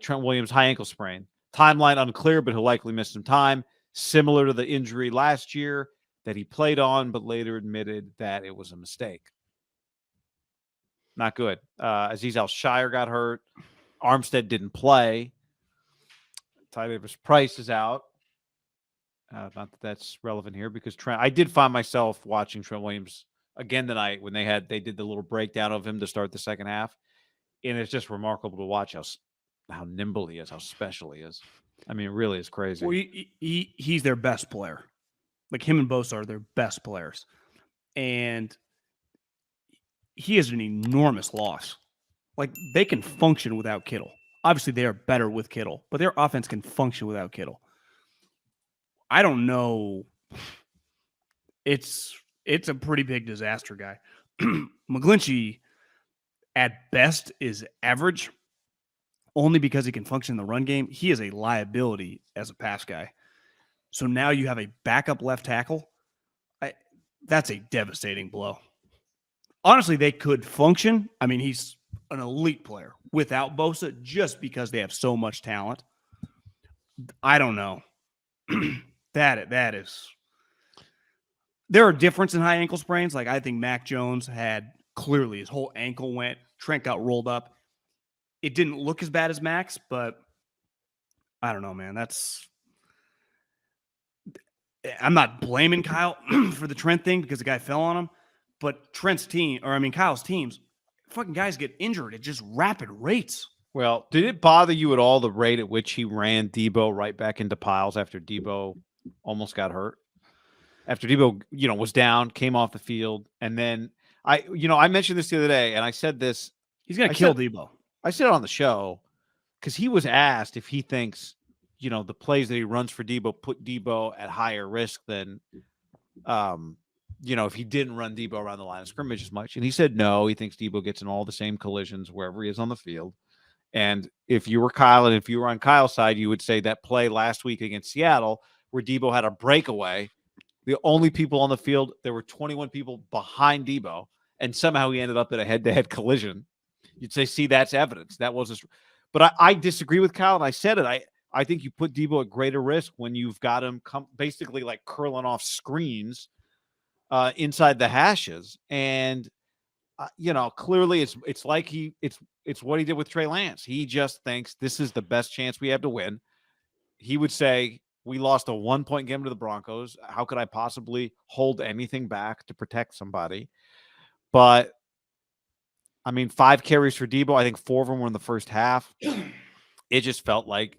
Trent Williams, high ankle sprain. Timeline unclear, but he'll likely miss some time. Similar to the injury last year that he played on, but later admitted that it was a mistake. Not good. Azeez Al-Shire got hurt. Armstead didn't play. Ty Davis-Price is out. Not that that's relevant here because Trent. I did find myself watching Trent Williams again tonight when they did the little breakdown of him to start the second half, and it's just remarkable to watch how nimble he is, how special he is. I mean, it really is crazy. Well, he's their best player. Like him and Bosa are their best players, and he is an enormous loss. Like they can function without Kittle. Obviously, they are better with Kittle, but their offense can function without Kittle. I don't know. It's a pretty big disaster, guy. McGlinchey, at best, is average, only because he can function in the run game. He is a liability as a pass guy. So now you have a backup left tackle. That's a devastating blow. Honestly, they could function. I mean, he's an elite player without Bosa just because they have so much talent. I don't know. That is. There are differences in high ankle sprains. Like I think Mac Jones had clearly his whole ankle went. Trent got rolled up. It didn't look as bad as Mac's, but I don't know, man. I'm not blaming Kyle for the Trent thing because the guy fell on him, but Kyle's teams, fucking guys get injured at just rapid rates. Well, did it bother you at all the rate at which he ran Deebo right back into piles after Deebo almost got hurt? After Deebo, was down, came off the field, and then I mentioned this the other day, and I said this. He's going to kill Deebo. I said it on the show because he was asked if he thinks, the plays that he runs for Deebo put Deebo at higher risk than, if he didn't run Deebo around the line of scrimmage as much. And he said no, he thinks Deebo gets in all the same collisions wherever he is on the field. And if you were Kyle and if you were on Kyle's side, you would say that play last week against Seattle where Deebo had a breakaway, the only people on the field, there were 21 people behind Deebo, and somehow he ended up in a head-to-head collision. You'd say, see, that's evidence. That was but I disagree with Kyle, and I said it. I think you put Deebo at greater risk when you've got him basically like curling off screens inside the hashes. And, clearly it's like it's what he did with Trey Lance. He just thinks this is the best chance we have to win. He would say, we lost a 1-point game to the Broncos. How could I possibly hold anything back to protect somebody? But, 5 carries for Deebo. I think 4 of them were in the first half. It just felt like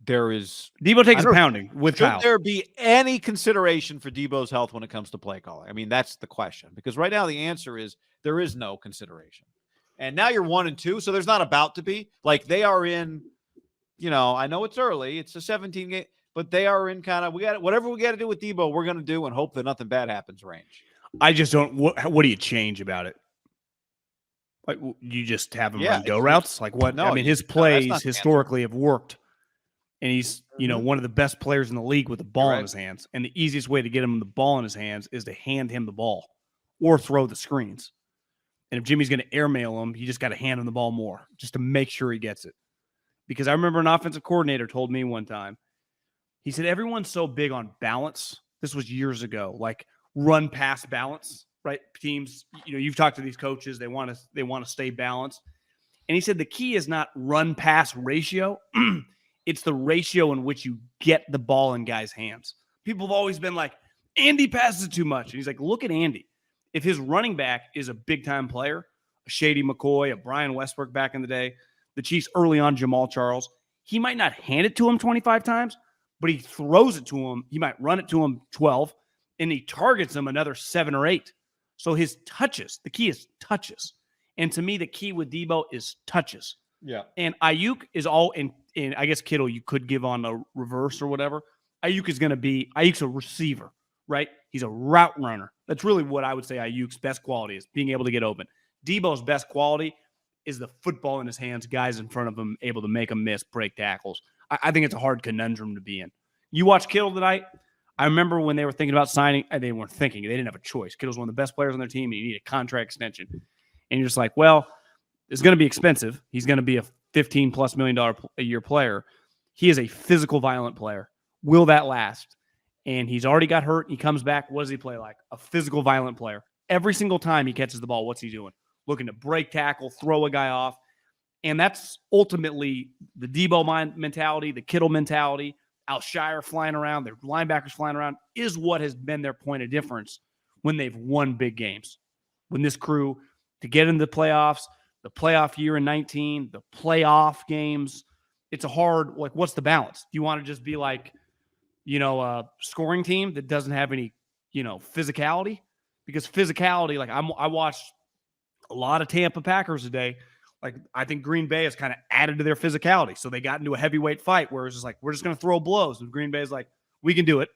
there is... Deebo takes a pounding with Kyle. Should there be any consideration for Deebo's health when it comes to play calling? That's the question. Because right now the answer is there is no consideration. And now you're 1-2, so there's not about to be. Like, they are in... I know it's early. It's a 17 game, but they are in kind of whatever we got to do with Deebo, we're going to do and hope that nothing bad happens range. I just don't. What do you change about it? Like you just have him run go routes? Like what? No, his plays historically have worked, and he's one of the best players in the league with the ball in his hands. And the easiest way to get him the ball in his hands is to hand him the ball or throw the screens. And if Jimmy's going to airmail him, you just got to hand him the ball more just to make sure he gets it. Because I remember an offensive coordinator told me one time, he said, everyone's so big on balance. This was years ago, like run pass balance, right? Teams, you've talked to these coaches. They want to stay balanced. And he said, the key is not run pass ratio. It's the ratio in which you get the ball in guys' hands. People have always been like, Andy passes too much. And he's like, look at Andy. If his running back is a big time player, a Shady McCoy, a Brian Westbrook back in the day, the Chiefs early on, Jamal Charles, he might not hand it to him 25 times, but he throws it to him. He might run it to him 12, and he targets him another 7 or 8. So his touches, the key is touches. And to me, the key with Deebo is touches. Yeah. And Ayuk is all in I guess Kittle you could give on a reverse or whatever. Ayuk's a receiver, right? He's a route runner. That's really what I would say Ayuk's best quality is, being able to get open. Deebo's best quality is the football in his hands, guys in front of him, able to make him miss, break tackles. I think it's a hard conundrum to be in. You watch Kittle tonight. I remember when they were thinking about signing, they weren't thinking. They didn't have a choice. Kittle's one of the best players on their team, and you need a contract extension. And you're just like, well, it's going to be expensive. He's going to be a $15+ million a year player. He is a physical, violent player. Will that last? And he's already got hurt. He comes back. What does he play like? A physical, violent player. Every single time he catches the ball, what's he doing? Looking to break tackle, throw a guy off. And that's ultimately the Deebo mentality, the Kittle mentality, Alshire flying around, their linebackers flying around, is what has been their point of difference when they've won big games. When this crew, to get into the playoffs, the playoff year in 19, the playoff games, it's a hard, like, what's the balance? Do you want to just be like, a scoring team that doesn't have any, physicality? Because physicality, like I watched a lot of Tampa Packers today. Like, I think Green Bay has kind of added to their physicality. So they got into a heavyweight fight where it's just like, we're just going to throw blows. And Green Bay is like, we can do it.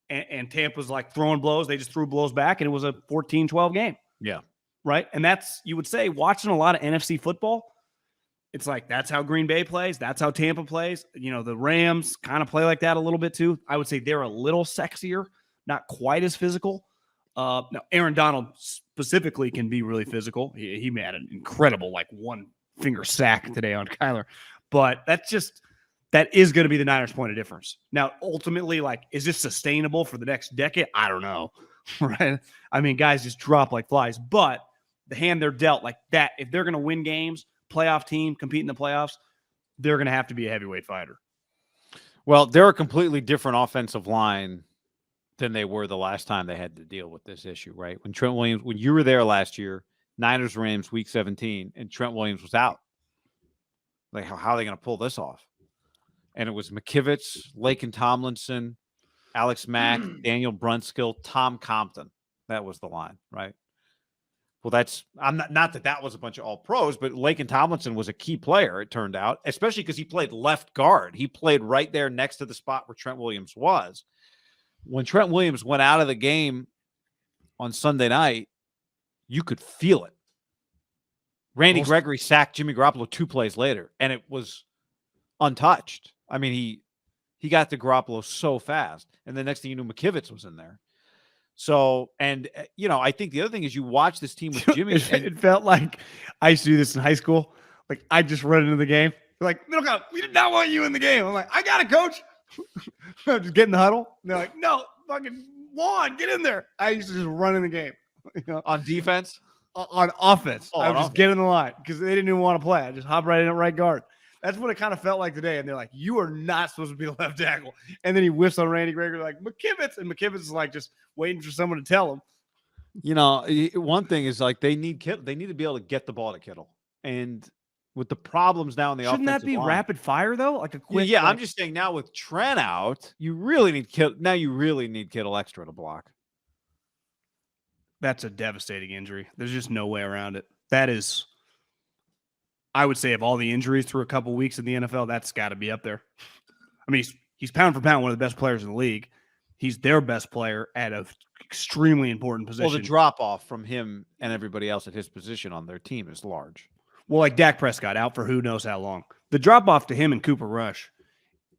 And Tampa's like throwing blows. They just threw blows back, and it was a 14-12 game. Yeah. Right? And that's, you would say, watching a lot of NFC football, it's like, that's how Green Bay plays. That's how Tampa plays. The Rams kind of play like that a little bit too. I would say they're a little sexier, not quite as physical. Now, Aaron Donald specifically can be really physical. He had an incredible, like, one finger sack today on Kyler. But that is going to be the Niners' point of difference. Now, ultimately, like, is this sustainable for the next decade? I don't know. Right? I mean, guys just drop like flies. But the hand they're dealt, like that, if they're going to win games, playoff team, compete in the playoffs, they're going to have to be a heavyweight fighter. Well, they're a completely different offensive line than they were the last time they had to deal with this issue, right? When Trent Williams, when you were there last year, Niners Rams week 17, and Trent Williams was out. Like, how are they going to pull this off? And it was McKivitz, Laken Tomlinson, Alex Mack, Daniel Brunskill, Tom Compton. That was the line, right? Well, I'm not that was a bunch of all pros, but Laken Tomlinson was a key player, it turned out, especially because he played left guard. He played right there next to the spot where Trent Williams was. When Trent Williams went out of the game on Sunday night, you could feel it. Randy Gregory sacked Jimmy Garoppolo 2 plays later, and it was untouched. I mean, he got to Garoppolo so fast, and the next thing you knew, McKivitz was in there. So, and, I think the other thing is you watch this team with Jimmy. It felt like I used to do this in high school. Like, I just run into the game. They're like, Middlekauff, we did not want you in the game. I'm like, I got it, coach. Just get in the huddle. And they're like, no, fucking Juan, get in there. I used to just run in the game. On defense? On offense. I would just get in the line because they didn't even want to play. I just hop right in at right guard. That's what it kind of felt like today. And they're like, you are not supposed to be the left tackle. And then he whiffs on Randy Gregory like, McKivitz. And McKivitz is like just waiting for someone to tell him. One thing is, like, they need Kittle. They need to be able to get the ball to Kittle. And with the problems now in the offensive line. Shouldn't that be rapid fire, though? Like a quick. Yeah, I'm just saying now with Trent out, you really need Kittle. Now you really need Kittle extra to block. That's a devastating injury. There's just no way around it. That is, I would say, of all the injuries through a couple weeks in the NFL, that's got to be up there. I mean, he's pound for pound one of the best players in the league. He's their best player at an extremely important position. Well, the drop-off from him and everybody else at his position on their team is large. Well, like Dak Prescott out for who knows how long. The drop-off to him and Cooper Rush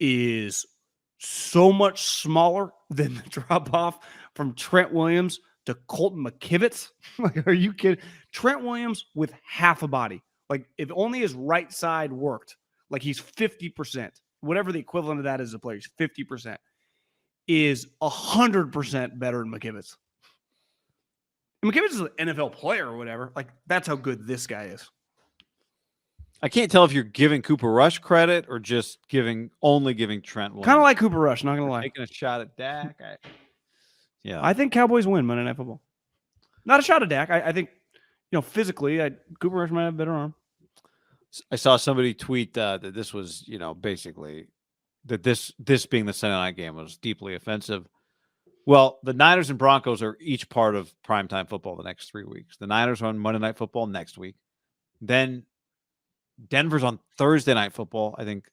is so much smaller than the drop-off from Trent Williams to Colton McKivitz. Like, are you kidding? Trent Williams with half a body. Like, if only his right side worked, like he's 50%, whatever the equivalent of that is a player, he's 50%, is 100% better than McKivitz. And McKivitz is an NFL player or whatever. Like, that's how good this guy is. I can't tell if you're giving Cooper Rush credit or just only giving Trent Williams. Kind of like Cooper Rush, not going to lie. Taking a shot at Dak. I think Cowboys win Monday Night Football. Not a shot at Dak. I think, physically, Cooper Rush might have a better arm. I saw somebody tweet that this was, basically that this being the Sunday night game was deeply offensive. Well, the Niners and Broncos are each part of primetime football the next 3 weeks. The Niners are on Monday Night Football next week. Then Denver's on Thursday Night Football, I think.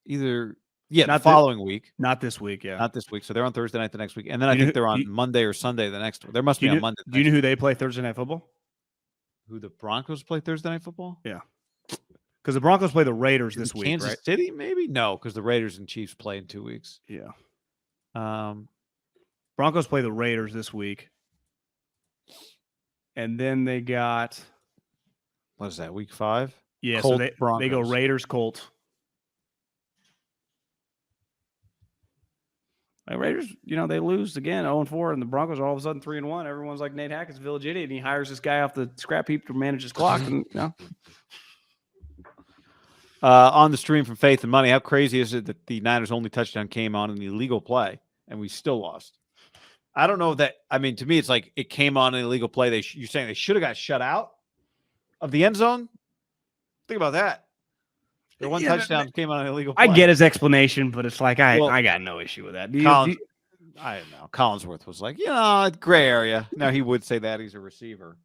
Not the following week. Not this week, yeah. Not this week. So they're on Thursday night the next week. And then I think they're on Monday or Sunday the next one. There must be on Monday. Do you know who they play Thursday Night Football? Who the Broncos play Thursday Night Football? Yeah. Because the Broncos play the Raiders this week, Kansas right? City, maybe? No, because the Raiders and Chiefs play in 2 weeks. Yeah. Broncos play the Raiders this week. And then they got What is that? Week 5? Yeah, Colts, so they go Broncos. Raiders, Colts. The Raiders, they lose again, 0-4, and the Broncos are all of a sudden 3-1. Everyone's like Nate Hackett's a village idiot, and he hires this guy off the scrap heap to manage his clock. And on the stream from Faith and Money, how crazy is it that the Niners' only touchdown came on an illegal play, and we still lost? I don't know that. I mean, to me, it's like it came on an illegal play. You're saying they should have got shut out of the end zone? Think about that. Their one touchdown came on an illegal play. I get his explanation, but it's like I got no issue with that. I don't know. Collinsworth was like, gray area. Now he would say that he's a receiver.